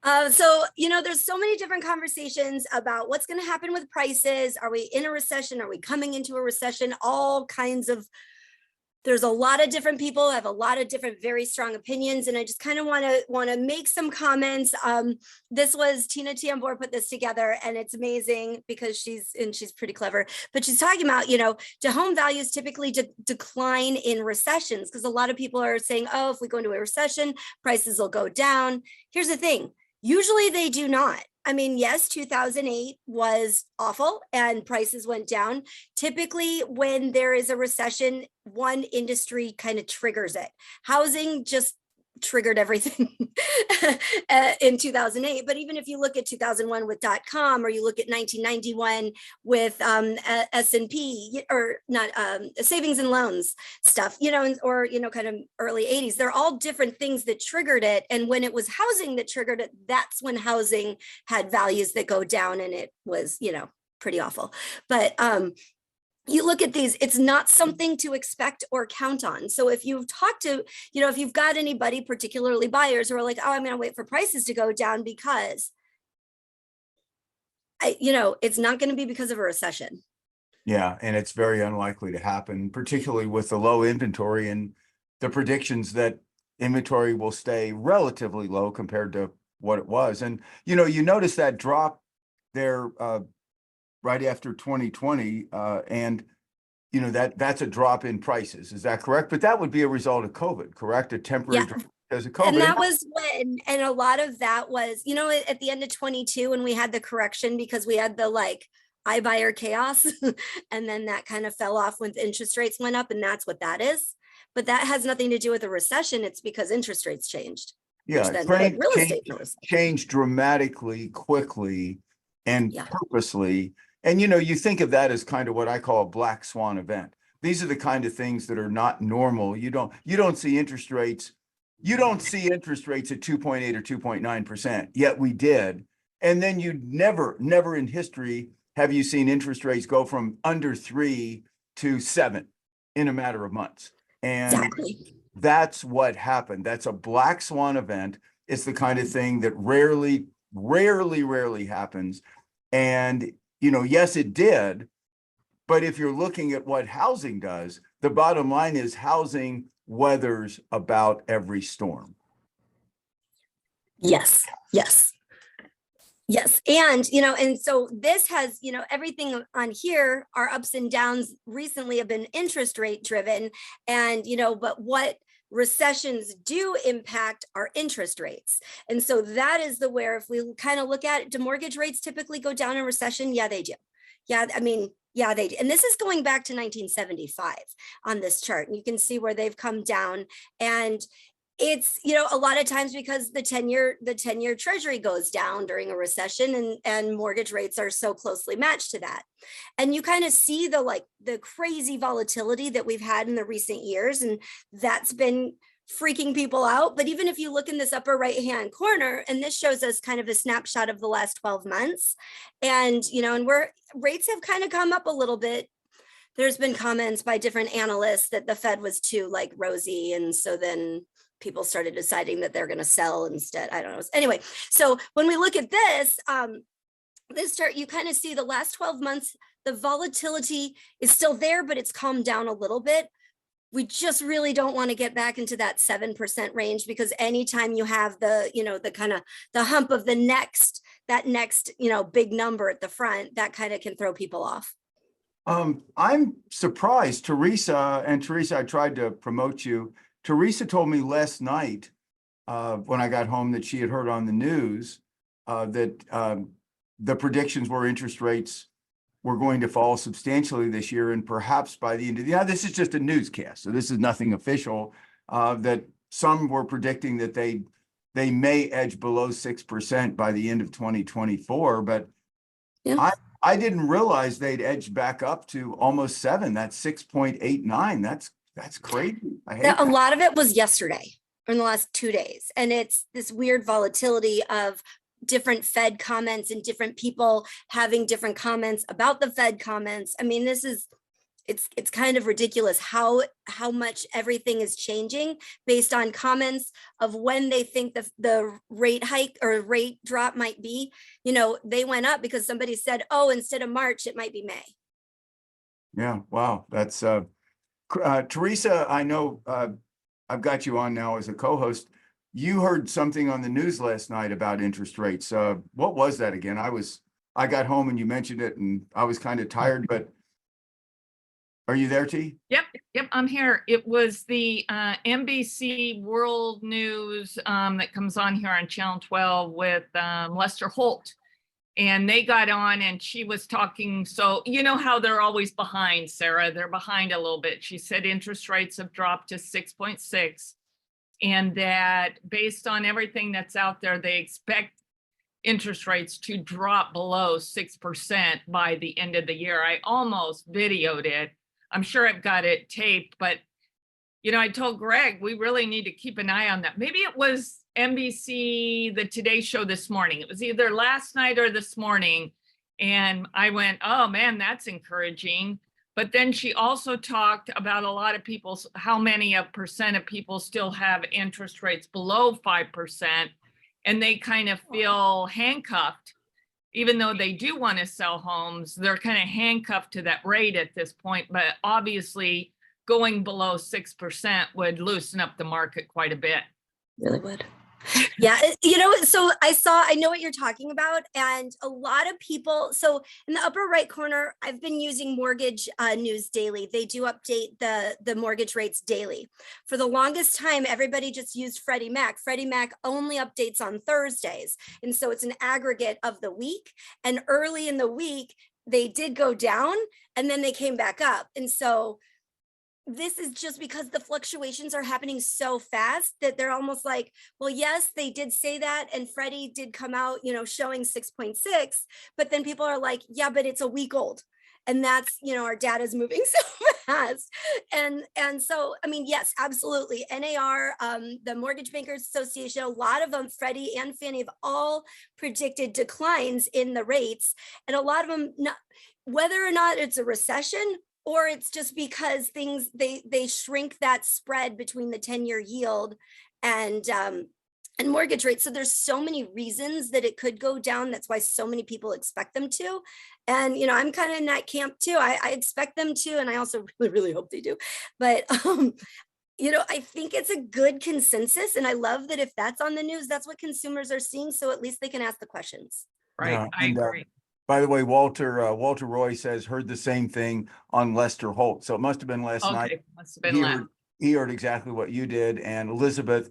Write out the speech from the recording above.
There's so many different conversations about what's going to happen with prices. Are we in a recession? Are we coming into a recession? There's a lot of different people have a lot of different, very strong opinions. And I just kind of want to make some comments. This was Tina Tambor put this together, and it's amazing because she's pretty clever, but she's talking about, do home values typically decline in recessions? Because a lot of people are saying, oh, if we go into a recession, prices will go down. Here's the thing. Usually they do not. I mean, yes, 2008 was awful and prices went down. Typically, when there is a recession, one industry kind of triggers it. Housing just triggered everything in 2008. But even if you look at 2001 with .com, or you look at 1991 with S&P, or not savings and loans stuff, or kind of early 80s, they're all different things that triggered it. And when it was housing that triggered it, that's when housing had values that go down, and it was, pretty awful. But you look at these, it's not something to expect or count on. So if you've talked to, if you've got anybody, particularly buyers, who are like, oh, I'm going to wait for prices to go down because it's not going to be because of a recession. Yeah. And it's very unlikely to happen, particularly with the low inventory and the predictions that inventory will stay relatively low compared to what it was. And, you notice that drop there, right after 2020, and that's a drop in prices. Is that correct? But that would be a result of COVID, correct? A temporary drop because of COVID. And that was and a lot of that was, at the end of 22, when we had the correction because we had the iBuyer chaos, and then that kind of fell off when interest rates went up, and that's what that is. But that has nothing to do with a recession. It's because interest rates changed. Yeah, real estate changed dramatically, quickly, and purposely. And, you think of that as kind of what I call a black swan event. These are the kind of things that are not normal. You don't see interest rates. You don't see interest rates at 2.8 or 2.9%, yet we did. And then you never in history have you seen interest rates go from under 3 to 7 in a matter of months. And that's what happened. That's a black swan event. It's the kind of thing that rarely happens. And yes, it did. But if you're looking at what housing does, the bottom line is housing weathers about every storm. Yes. And, and so this has, everything on here, our ups and downs recently have been interest rate driven. And, but what recessions do impact our interest rates. And so that is where, if we kind of look at it, do mortgage rates typically go down in recession? Yeah, they do. Yeah, they do. And this is going back to 1975 on this chart. And you can see where they've come down. And it's, a lot of times because the 10-year treasury goes down during a recession, and mortgage rates are so closely matched to that. And you kind of see the crazy volatility that we've had in the recent years, and that's been freaking people out. But even if you look in this upper right hand corner, and this shows us kind of a snapshot of the last 12 months, and rates have kind of come up a little bit. There's been comments by different analysts that the Fed was too rosy, and so then people started deciding that they're going to sell instead. I don't know. Anyway, so when we look at this, this chart, you kind of see the last 12 months, the volatility is still there, but it's calmed down a little bit. We just really don't want to get back into that 7% range, because anytime you have the kind of the hump of that next, big number at the front, that kind of can throw people off. I'm surprised, Teresa, I tried to promote you. Teresa told me last night when I got home that she had heard on the news that the predictions were interest rates were going to fall substantially this year, and perhaps by the end of the year. This is just a newscast, so this is nothing official, that some were predicting that they may edge below 6% by the end of 2024. But I didn't realize they'd edged back up to almost 7. That's 6.89. That's crazy. A lot of it was yesterday, or in the last 2 days. And it's this weird volatility of different Fed comments and different people having different comments about the Fed comments. I mean, it's kind of ridiculous how much everything is changing based on comments of when they think the rate hike or rate drop might be. You know, they went up because somebody said, oh, instead of March, it might be May. Yeah, wow, that's Teresa, I know I've got you on now as a co-host. You heard something on the news last night about interest rates. What was that again? I got home and you mentioned it and I was kind of tired, but are you there, T? Yep, I'm here. It was the NBC World News that comes on here on Channel 12 with Lester Holt. And they got on and she was talking. So you know how they're always behind, Sarah. They're behind a little bit. She said interest rates have dropped to 6.6 and that based on everything that's out there, they expect interest rates to drop below 6% by the end of the year. I almost videoed it. I'm sure I've got it taped, but you know, I told Greg, we really need to keep an eye on that. Maybe it was NBC, the Today Show this morning. It was either last night or this morning. And I went, oh man, that's encouraging. But then she also talked about a lot of people, how many percent of people still have interest rates below 5%. And they kind of feel handcuffed. Even though they do want to sell homes, they're kind of handcuffed to that rate at this point. But obviously going below 6% would loosen up the market quite a bit. Really would. Yeah, you know, so I know what you're talking about, and a lot of people, so in the upper right corner, I've been using Mortgage News Daily. They do update the mortgage rates daily. For the longest time, everybody just used Freddie Mac. Freddie Mac only updates on Thursdays, and so it's an aggregate of the week, and early in the week, they did go down, and then they came back up, and so this is just because the fluctuations are happening so fast that they're almost like, well, yes, they did say that. And Freddie did come out, you know, showing 6.6, but then people are like, yeah, but it's a week old. And that's, you know, our data is moving so fast. And so, I mean, yes, absolutely. NAR, the Mortgage Bankers Association, a lot of them, Freddie and Fannie, have all predicted declines in the rates. And a lot of them, whether or not it's a recession, or it's just because things, they shrink that spread between the 10-year yield and mortgage rates. So there's so many reasons that it could go down. That's why so many people expect them to. And, you know, I'm kind of in that camp too. I expect them to, and I also really, really hope they do. But, you know, I think it's a good consensus. And I love that if that's on the news, that's what consumers are seeing. So at least they can ask the questions. Right, Yeah, I agree. By the way, Walter Roy says heard the same thing on Lester Holt. So it must have been last night. Must have been He heard exactly what you did. And Elizabeth,